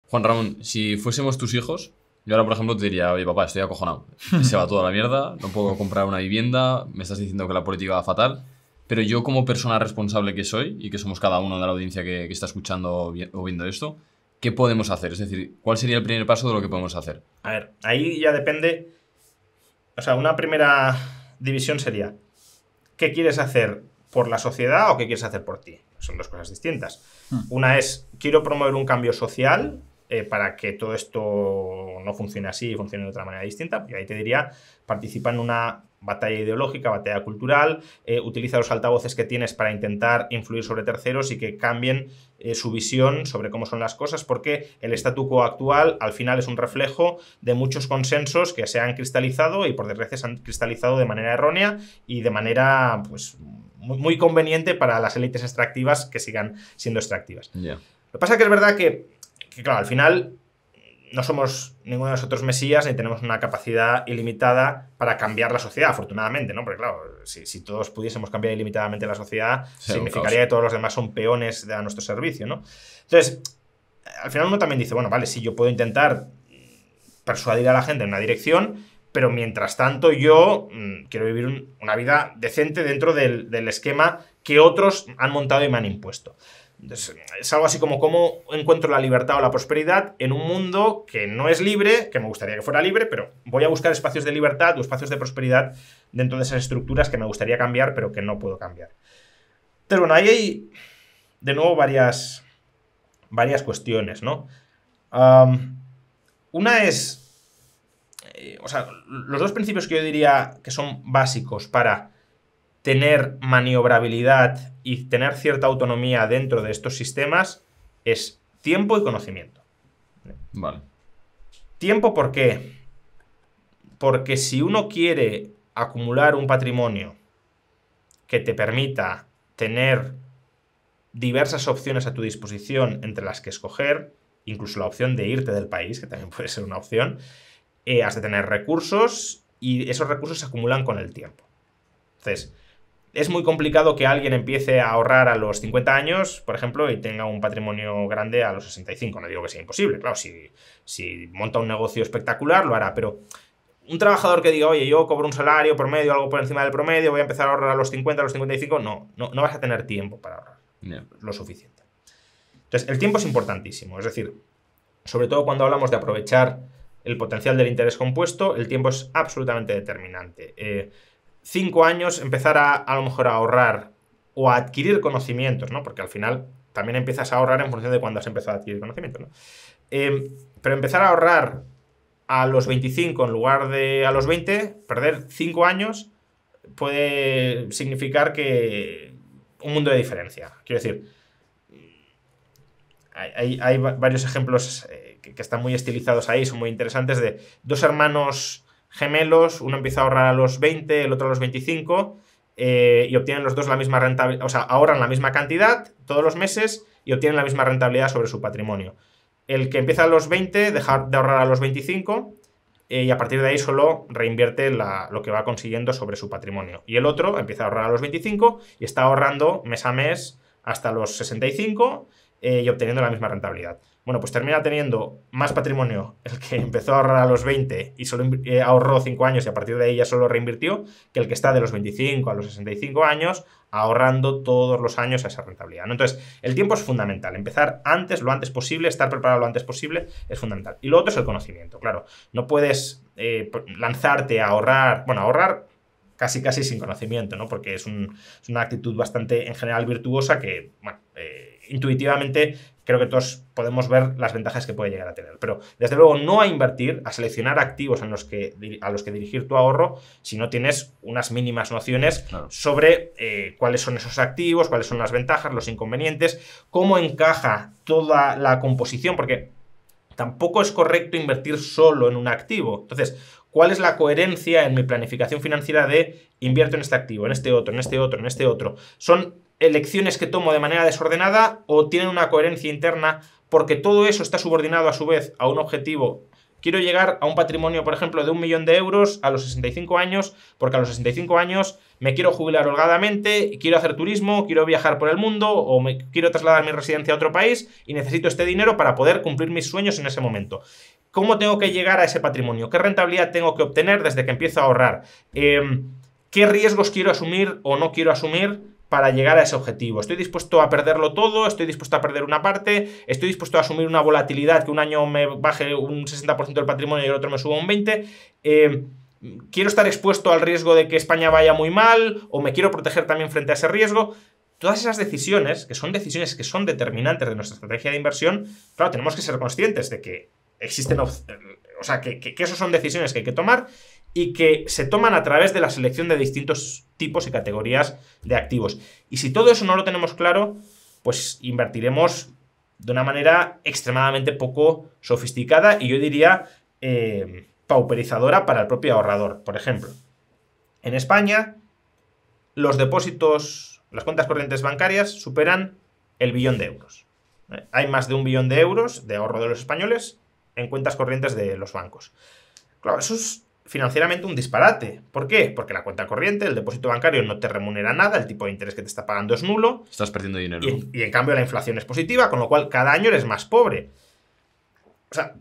Juan Ramón, si fuésemos tus hijos, yo ahora, por ejemplo, te diría, oye, papá, estoy acojonado. Se va toda la mierda, no puedo comprar una vivienda, me estás diciendo que la política va fatal. Pero yo, como persona responsable que soy, y que somos cada uno de la audiencia que está escuchando o viendo esto, ¿qué podemos hacer? Es decir, ¿cuál sería el primer paso de lo que podemos hacer? A ver, ahí ya depende. O sea, una primera división sería: ¿qué quieres hacer por la sociedad o qué quieres hacer por ti? Son dos cosas distintas. Una es, quiero promover un cambio social para que todo esto no funcione así y funcione de otra manera distinta. Y ahí te diría, participa en una batalla ideológica, batalla cultural, utiliza los altavoces que tienes para intentar influir sobre terceros y que cambien su visión sobre cómo son las cosas, porque el statu quo actual al final es un reflejo de muchos consensos que se han cristalizado y por desgracia se han cristalizado de manera errónea y de manera pues muy conveniente para las élites extractivas que sigan siendo extractivas. Yeah. Lo que pasa es que es verdad que claro, al final no somos ninguno de nosotros mesías ni tenemos una capacidad ilimitada para cambiar la sociedad, afortunadamente, ¿no? Porque claro, si todos pudiésemos cambiar ilimitadamente la sociedad, significaría que todos los demás son peones a nuestro servicio, ¿no? Entonces, al final uno también dice, bueno, vale, sí, yo puedo intentar persuadir a la gente en una dirección, pero mientras tanto yo quiero vivir una vida decente dentro del esquema que otros han montado y me han impuesto. Entonces, es algo así como cómo encuentro la libertad o la prosperidad en un mundo que no es libre, que me gustaría que fuera libre, pero voy a buscar espacios de libertad o espacios de prosperidad dentro de esas estructuras que me gustaría cambiar, pero que no puedo cambiar. Pero bueno, ahí hay de nuevo varias cuestiones, ¿no? Una es... o sea, los dos principios que yo diría que son básicos para tener maniobrabilidad y tener cierta autonomía dentro de estos sistemas es tiempo y conocimiento. Vale. ¿Tiempo por qué? Porque si uno quiere acumular un patrimonio que te permita tener diversas opciones a tu disposición entre las que escoger, incluso la opción de irte del país, que también puede ser una opción, has de tener recursos y esos recursos se acumulan con el tiempo. Entonces, es muy complicado que alguien empiece a ahorrar a los 50 años, por ejemplo, y tenga un patrimonio grande a los 65. No digo que sea imposible, claro, si monta un negocio espectacular lo hará, pero un trabajador que diga, oye, yo cobro un salario promedio, algo por encima del promedio, voy a empezar a ahorrar a los 50, a los 55, no vas a tener tiempo para ahorrar lo suficiente. Entonces, el tiempo es importantísimo, es decir, sobre todo cuando hablamos de aprovechar el potencial del interés compuesto, el tiempo es absolutamente determinante. 5 años, empezar a lo mejor a ahorrar o a adquirir conocimientos, ¿no? Porque al final también empiezas a ahorrar en función de cuándo has empezado a adquirir conocimientos, ¿no? Pero empezar a ahorrar a los 25 en lugar de a los 20, perder 5 años puede significar que un mundo de diferencia. Quiero decir, hay varios ejemplos que están muy estilizados ahí, son muy interesantes, de dos hermanos gemelos, uno empieza a ahorrar a los 20, el otro a los 25, y obtienen los dos la misma rentabilidad, o sea, ahorran la misma cantidad todos los meses y obtienen la misma rentabilidad sobre su patrimonio. El que empieza a los 20 deja de ahorrar a los 25 y a partir de ahí solo reinvierte lo que va consiguiendo sobre su patrimonio. Y el otro empieza a ahorrar a los 25 y está ahorrando mes a mes hasta los 65 y obteniendo la misma rentabilidad. Bueno, pues termina teniendo más patrimonio el que empezó a ahorrar a los 20 y solo ahorró 5 años y a partir de ahí ya solo reinvirtió, que el que está de los 25 a los 65 años ahorrando todos los años a esa rentabilidad, ¿no? Entonces, el tiempo es fundamental. Empezar antes, lo antes posible, estar preparado lo antes posible es fundamental. Y lo otro es el conocimiento, claro. No puedes lanzarte a ahorrar, bueno, ahorrar casi sin conocimiento, ¿no? Porque es una actitud bastante, en general, virtuosa que, bueno, intuitivamente creo que todos podemos ver las ventajas que puede llegar a tener. Pero, desde luego, no a invertir, a seleccionar activos a los que dirigir tu ahorro si no tienes unas mínimas nociones sobre cuáles son esos activos, cuáles son las ventajas, los inconvenientes, cómo encaja toda la composición, porque tampoco es correcto invertir solo en un activo. Entonces, ¿cuál es la coherencia en mi planificación financiera de invierto en este activo, en este otro, en este otro, en este otro? ¿Son elecciones que tomo de manera desordenada o tienen una coherencia interna porque todo eso está subordinado a su vez a un objetivo quiero llegar a un patrimonio, por ejemplo, de 1 millón de euros a los 65 años, porque a los 65 años me quiero jubilar holgadamente, quiero hacer turismo, quiero viajar por el mundo o me quiero trasladar mi residencia a otro país y necesito este dinero para poder cumplir mis sueños en ese momento. ¿Cómo tengo que llegar a ese patrimonio? ¿Qué rentabilidad tengo que obtener desde que empiezo a ahorrar? ¿Qué riesgos quiero asumir o no quiero asumir para llegar a ese objetivo? ¿Estoy dispuesto a perderlo todo? ¿Estoy dispuesto a perder una parte? ¿Estoy dispuesto a asumir una volatilidad que un año me baje un 60% del patrimonio y el otro me suba un 20%? ¿Quiero estar expuesto al riesgo de que España vaya muy mal? ¿O me quiero proteger también frente a ese riesgo? Todas esas decisiones que son determinantes de nuestra estrategia de inversión, claro, tenemos que ser conscientes de que existen, o sea, que eso son decisiones que hay que tomar y que se toman a través de la selección de distintos tipos y categorías de activos. Y si todo eso no lo tenemos claro, pues invertiremos de una manera extremadamente poco sofisticada y yo diría pauperizadora para el propio ahorrador. Por ejemplo, en España los depósitos, las cuentas corrientes bancarias superan el 1 billón de euros. Hay más de 1 billón de euros de ahorro de los españoles en cuentas corrientes de los bancos. Claro, eso es financieramente un disparate. ¿Por qué? Porque la cuenta corriente, el depósito bancario no te remunera nada, el tipo de interés que te está pagando es nulo. Estás perdiendo dinero. Y en cambio la inflación es positiva, con lo cual cada año eres más pobre. O sea,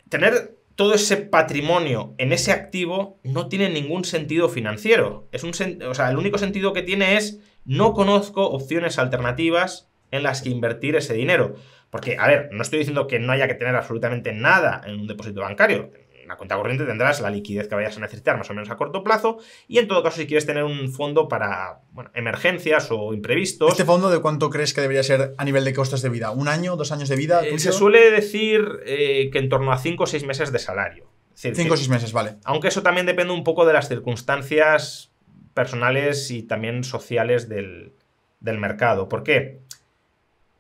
tener todo ese patrimonio en ese activo no tiene ningún sentido financiero. O sea, el único sentido que tiene es no conozco opciones alternativas en las que invertir ese dinero. Porque, a ver, no estoy diciendo que no haya que tener absolutamente nada en un depósito bancario. En la cuenta corriente tendrás la liquidez que vayas a necesitar más o menos a corto plazo y en todo caso si quieres tener un fondo para emergencias o imprevistos. ¿Este fondo de cuánto crees que debería ser a nivel de costes de vida? ¿1 año? ¿2 años de vida? Se suele decir que en torno a 5 o 6 meses de salario. 5 o 6 meses, vale. Aunque eso también depende un poco de las circunstancias personales y también sociales del mercado. ¿Por qué?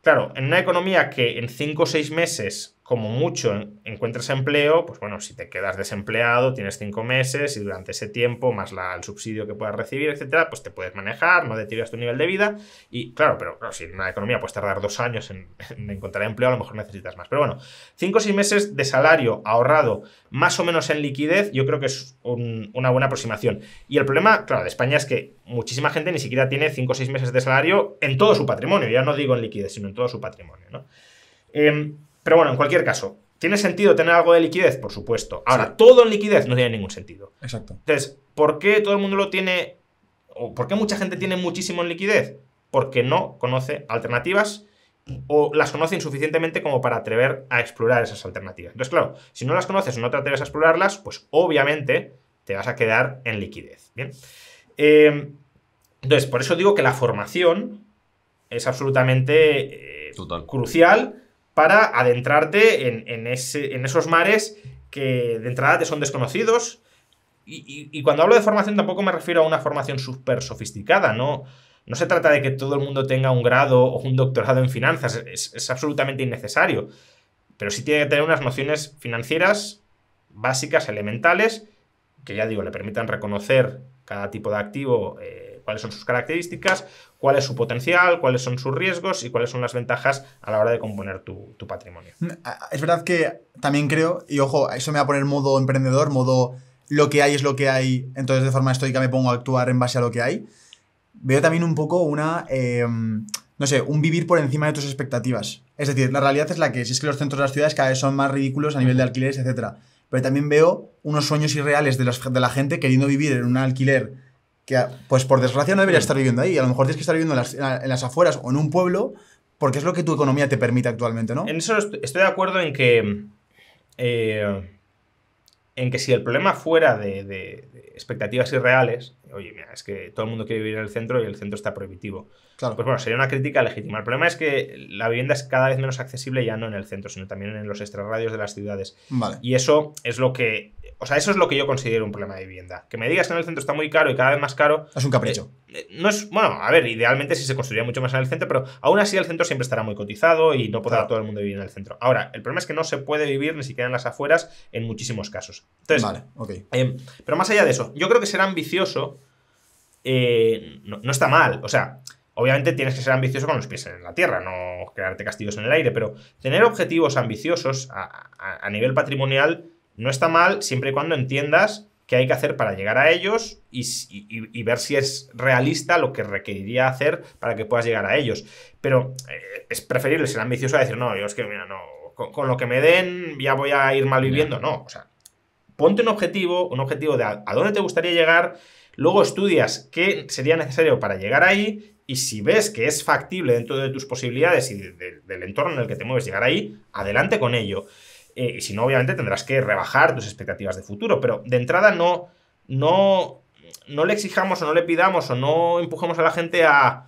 Claro, en una economía que en 5 o 6 meses, como mucho, encuentres empleo, pues bueno, si te quedas desempleado, tienes 5 meses y durante ese tiempo, más el subsidio que puedas recibir, etcétera, pues te puedes manejar, no deterioras tu nivel de vida. Y claro, pero claro, si en una economía puedes tardar 2 años en encontrar empleo, a lo mejor necesitas más. Pero bueno, 5 o 6 meses de salario ahorrado, más o menos en liquidez, yo creo que es una buena aproximación. Y el problema, claro, de España es que muchísima gente ni siquiera tiene 5 o 6 meses de salario en todo su patrimonio. Ya no digo en liquidez, sino en todo su patrimonio, ¿no? Pero bueno, en cualquier caso, ¿tiene sentido tener algo de liquidez? Por supuesto. Ahora, sí. Todo en liquidez no tiene ningún sentido. Exacto. Entonces, ¿por qué todo el mundo lo tiene? ¿O por qué mucha gente tiene muchísimo en liquidez? Porque no conoce alternativas o las conoce insuficientemente como para atrever a explorar esas alternativas. Entonces, claro, si no las conoces o no te atreves a explorarlas, pues obviamente te vas a quedar en liquidez. Bien. Entonces, por eso digo que la formación es absolutamente crucial para adentrarte en esos mares que de entrada te son desconocidos. Y cuando hablo de formación tampoco me refiero a una formación súper sofisticada, ¿no? No se trata de que todo el mundo tenga un grado o un doctorado en finanzas, es absolutamente innecesario. Pero sí tiene que tener unas nociones financieras básicas, elementales, que ya digo, le permitan reconocer cada tipo de activo, cuáles son sus características, cuál es su potencial, cuáles son sus riesgos y cuáles son las ventajas a la hora de componer tu patrimonio. Es verdad que también creo, y ojo, eso me va a poner modo emprendedor, modo lo que hay es lo que hay, entonces de forma estoica me pongo a actuar en base a lo que hay. Veo también un poco no sé, un vivir por encima de tus expectativas. Es decir, la realidad es la que es, es que los centros de las ciudades cada vez son más ridículos a nivel de alquileres, etc. Pero también veo unos sueños irreales de la gente queriendo vivir en un alquiler que, pues por desgracia, no debería estar viviendo ahí. A lo mejor tienes que estar viviendo en las afueras o en un pueblo porque es lo que tu economía te permite actualmente, ¿no? En eso estoy de acuerdo en que si el problema fuera de expectativas irreales, oye, mira, es que todo el mundo quiere vivir en el centro y el centro está prohibitivo. Claro. Pues bueno, sería una crítica legítima. El problema es que la vivienda es cada vez menos accesible ya no en el centro, sino también en los extrarradios de las ciudades. Vale. Y eso es lo que... O sea, eso es lo que yo considero un problema de vivienda. Que me digas que en el centro está muy caro y cada vez más caro... Es un capricho. No es... Bueno, a ver, idealmente sí se construiría mucho más en el centro, pero aún así el centro siempre estará muy cotizado y no podrá todo el mundo vivir en el centro. Ahora, el problema es que no se puede vivir ni siquiera en las afueras en muchísimos casos. Entonces, vale, ok. Pero más allá de eso, yo creo que ser ambicioso no está mal. O sea, obviamente tienes que ser ambicioso con los pies en la tierra, no crearte castillos en el aire, pero tener objetivos ambiciosos a nivel patrimonial no está mal siempre y cuando entiendas qué hay que hacer para llegar a ellos y ver si es realista lo que requeriría hacer para que puedas llegar a ellos. Pero es preferible ser ambicioso a decir, no, yo es que, mira, no, con lo que me den ya voy a ir mal viviendo. No, o sea, ponte un objetivo de a dónde te gustaría llegar, luego estudias qué sería necesario para llegar ahí, y si ves que es factible dentro de tus posibilidades y del entorno en el que te mueves llegar ahí, adelante con ello. Y si no, obviamente tendrás que rebajar tus expectativas de futuro, pero de entrada no le exijamos o no le pidamos o no empujemos a la gente a...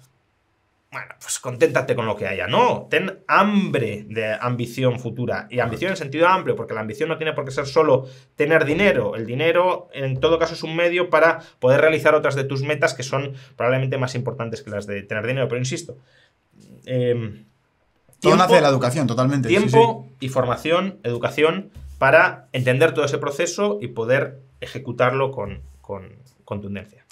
Bueno, pues conténtate con lo que haya. No, ten hambre de ambición futura. Y ambición en sentido amplio, porque la ambición no tiene por qué ser solo tener dinero. El dinero, en todo caso, es un medio para poder realizar otras de tus metas que son probablemente más importantes que las de tener dinero. Pero insisto, todo nace de la educación, totalmente. Tiempo y formación, educación, para entender todo ese proceso y poder ejecutarlo con contundencia.